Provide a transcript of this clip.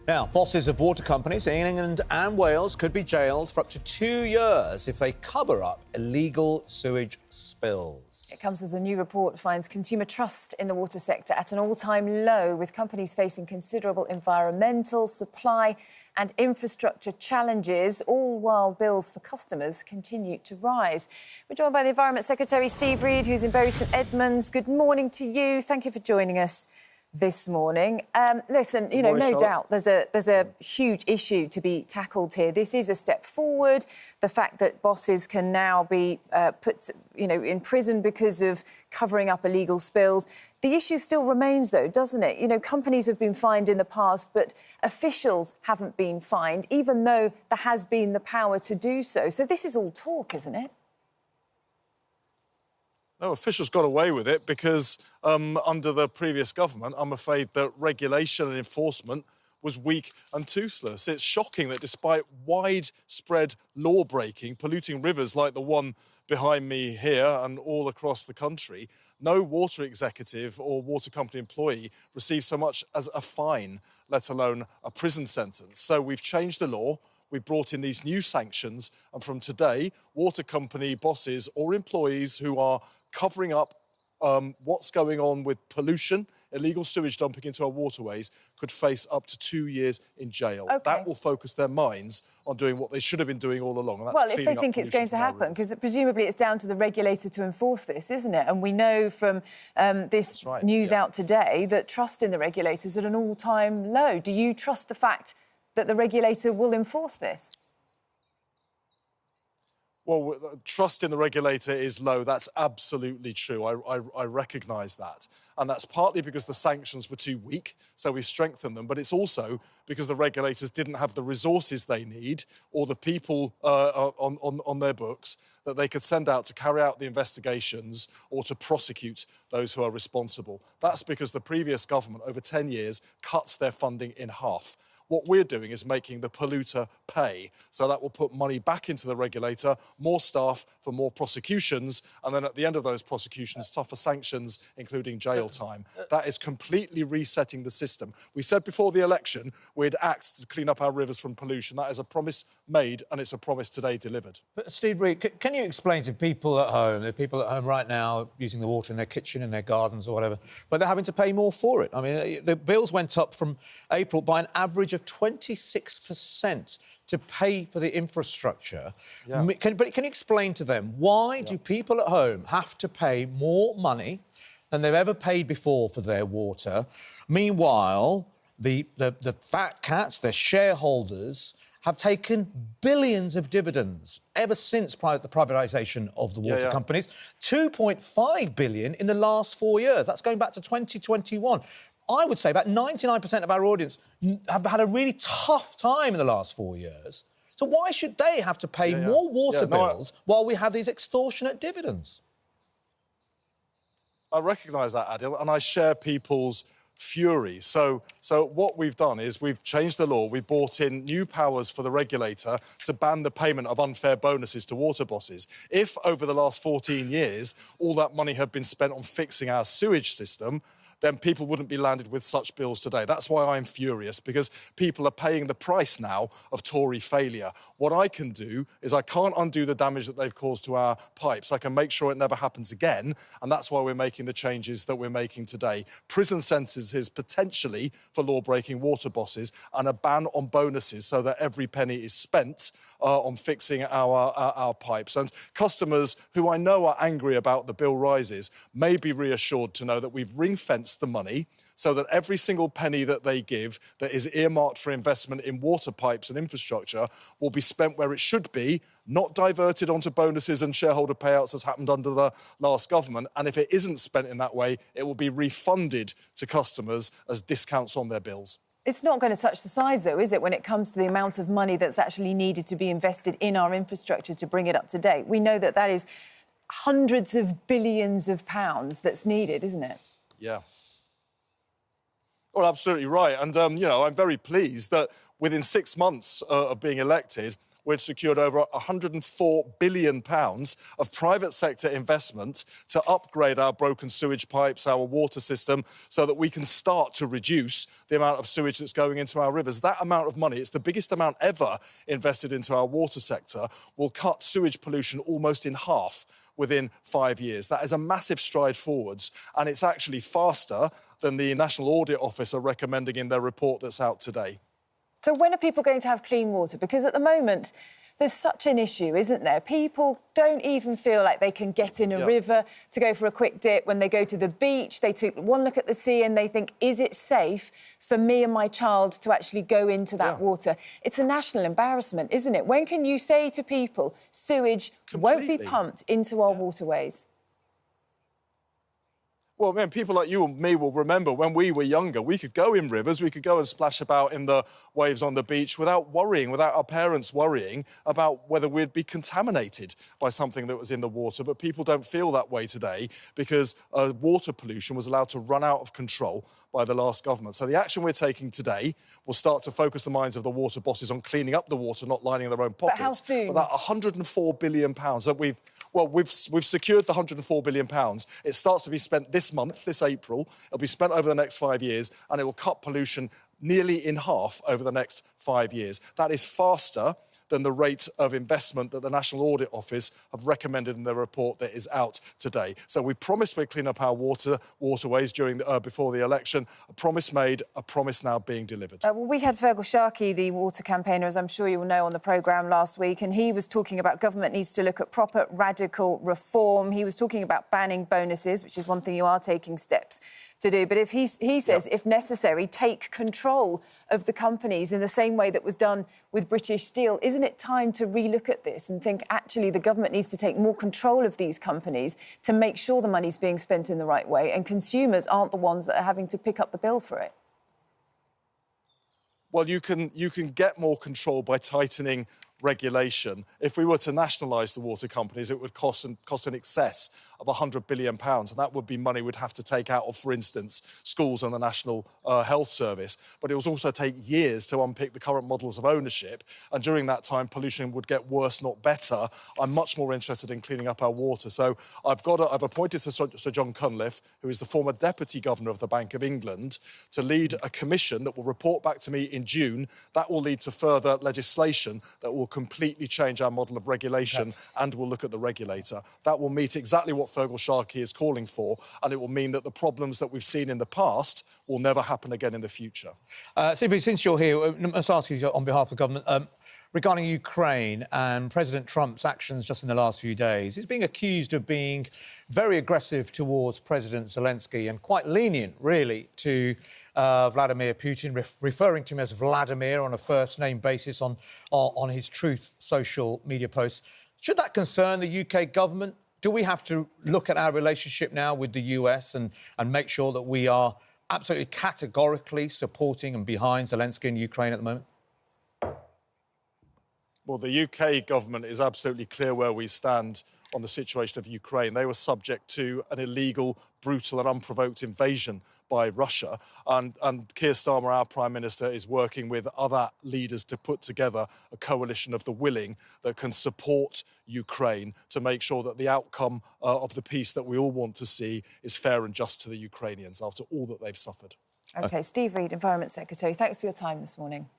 Now, bosses of water companies in England and Wales could be jailed for up to 2 years if they cover up illegal sewage spills. It comes as a new report finds consumer trust in the water sector at an all-time low, with companies facing considerable environmental, supply and infrastructure challenges, all while bills for customers continue to rise. We're joined by the Environment Secretary, Steve Reid, who's in Bury St Edmunds. Good morning to you. Thank you for joining us this morning. Listen, you know, no doubt there's a huge issue to be tackled here. This is a step forward. The fact that bosses can now be put, you know, in prison because of covering up illegal spills. The issue still remains, though, doesn't it? You know, companies have been fined in the past, but officials haven't been fined, even though there has been the power to do so. So this is all talk, isn't it? No, officials got away with it because under the previous government, I'm afraid that regulation and enforcement was weak and toothless. It's shocking that despite widespread law-breaking, polluting rivers like the one behind me here and all across the country, no water executive or water company employee received so much as a fine, let alone a prison sentence. So we've changed the law. We've brought in these new sanctions, and from today, water company bosses or employees who are covering up what's going on with pollution, illegal sewage dumping into our waterways, could face up to 2 years in jail. OK. That will focus their minds on doing what they should have been doing all along. And that's well, if they think it's going to happen, because presumably it's down to the regulator to enforce this, isn't it? And we know from this news out today that trust in the regulator is at an all-time low. Do you trust the fact that the regulator will enforce this? Well, trust in the regulator is low. That's absolutely true. I recognise that. And that's partly because the sanctions were too weak, so we've strengthened them. But it's also because the regulators didn't have the resources they need or the people on their books that they could send out to carry out the investigations or to prosecute those who are responsible. That's because the previous government, over 10 years, cut their funding in half. What we're doing is making the polluter pay. So that will put money back into the regulator, more staff for more prosecutions, and then at the end of those prosecutions, tougher sanctions, including jail time. That is completely resetting the system. We said before the election we'd act to clean up our rivers from pollution. That is a promise made, and it's a promise today delivered. But Steve Reid, can you explain to people at home, there are people at home right now using the water in their kitchen, in their gardens or whatever, but they're having to pay more for it. I mean, the bills went up from April by an average of 26% to pay for the infrastructure. Yeah. But can you explain to them why do people at home have to pay more money than they've ever paid before for their water? Meanwhile, the fat cats, their shareholders, have taken billions of dividends ever since the privatisation of the water companies. 2.5 billion in the last 4 years. That's going back to 2021. I would say about 99% of our audience have had a really tough time in the last 4 years. So why should they have to pay more water bills while we have these extortionate dividends? I recognise that, Adil, and I share people's fury. So what we've done is we've changed the law. We've brought in new powers for the regulator to ban the payment of unfair bonuses to water bosses. If over the last 14 years all that money had been spent on fixing our sewage system, then people wouldn't be landed with such bills today. That's why I'm furious, because people are paying the price now of Tory failure. What I can do is I can't undo the damage that they've caused to our pipes. I can make sure it never happens again, and that's why we're making the changes that we're making today. Prison sentences potentially for law-breaking water bosses, and a ban on bonuses so that every penny is spent on fixing our pipes. And customers who I know are angry about the bill rises may be reassured to know that we've ring-fenced the money so that every single penny that they give that is earmarked for investment in water pipes and infrastructure will be spent where it should be, not diverted onto bonuses and shareholder payouts as happened under the last government. And if it isn't spent in that way, it will be refunded to customers as discounts on their bills. It's not going to touch the size, though, is it, when it comes to the amount of money that's actually needed to be invested in our infrastructure to bring it up to date? We know that that is hundreds of billions of pounds that's needed, isn't it? Yeah. Well, absolutely right. And, you know, I'm very pleased that within 6 months of being elected, we'd secured over £104 billion of private sector investment to upgrade our broken sewage pipes, our water system, so that we can start to reduce the amount of sewage that's going into our rivers. That amount of money, it's the biggest amount ever invested into our water sector, will cut sewage pollution almost in half within 5 years. That is a massive stride forwards, and it's actually faster than the National Audit Office are recommending in their report that's out today. So when are people going to have clean water? Because at the moment, there's such an issue, isn't there? People don't even feel like they can get in a river to go for a quick dip. When they go to the beach, they take one look at the sea and they think, is it safe for me and my child to actually go into that water? It's a national embarrassment, isn't it? When can you say to people, sewage won't be pumped into our waterways? Well, man, people like you and me will remember when we were younger, we could go in rivers, we could go and splash about in the waves on the beach without worrying, without our parents worrying about whether we'd be contaminated by something that was in the water. But people don't feel that way today because water pollution was allowed to run out of control by the last government. So the action we're taking today will start to focus the minds of the water bosses on cleaning up the water, not lining their own pockets. But how soon? But that £104 billion that we've secured the £104 billion. It starts to be spent this month, this April. It'll be spent over the next 5 years, and it will cut pollution nearly in half over the next 5 years. That is faster than the rate of investment that the National Audit Office have recommended in their report that is out today. So we promised we'd clean up our waterways before the election. A promise made, a promise now being delivered. Well, we had Fergal Sharkey, the water campaigner, as I'm sure you will know, on the programme last week, and he was talking about government needs to look at proper radical reform. He was talking about banning bonuses, which is one thing you are taking steps to do. But if he says, if necessary, take control of the companies in the same way that was done with British Steel. Isn't it time to relook at this and think, actually, the government needs to take more control of these companies to make sure the money's being spent in the right way and consumers aren't the ones that are having to pick up the bill for it? Well, you can get more control by tightening regulation. If we were to nationalise the water companies, it would cost in excess of £100 billion, and that would be money we'd have to take out of, for instance, schools and the National Health Service. But it would also take years to unpick the current models of ownership, and during that time, pollution would get worse, not better. I'm much more interested in cleaning up our water. So I've appointed Sir John Cunliffe, who is the former Deputy Governor of the Bank of England, to lead a commission that will report back to me in June. That will lead to further legislation that will completely change our model of regulation, and we'll look at the regulator. That will meet exactly what Fergal Sharkey is calling for, and it will mean that the problems that we've seen in the past will never happen again in the future. Stevie, since you're here, I must ask you on behalf of the government, regarding Ukraine and President Trump's actions just in the last few days. He's being accused of being very aggressive towards President Zelensky and quite lenient, really, to Vladimir Putin, referring to him as Vladimir on a first-name basis on his Truth social media posts. Should that concern the UK government? Do we have to look at our relationship now with the US and make sure that we are absolutely categorically supporting and behind Zelensky in Ukraine at the moment? Well, the UK government is absolutely clear where we stand on the situation of Ukraine. They were subject to an illegal, brutal and unprovoked invasion by Russia. And Keir Starmer, our Prime Minister, is working with other leaders to put together a coalition of the willing that can support Ukraine to make sure that the outcome of the peace that we all want to see is fair and just to the Ukrainians after all that they've suffered. OK, Steve Reid, Environment Secretary, thanks for your time this morning.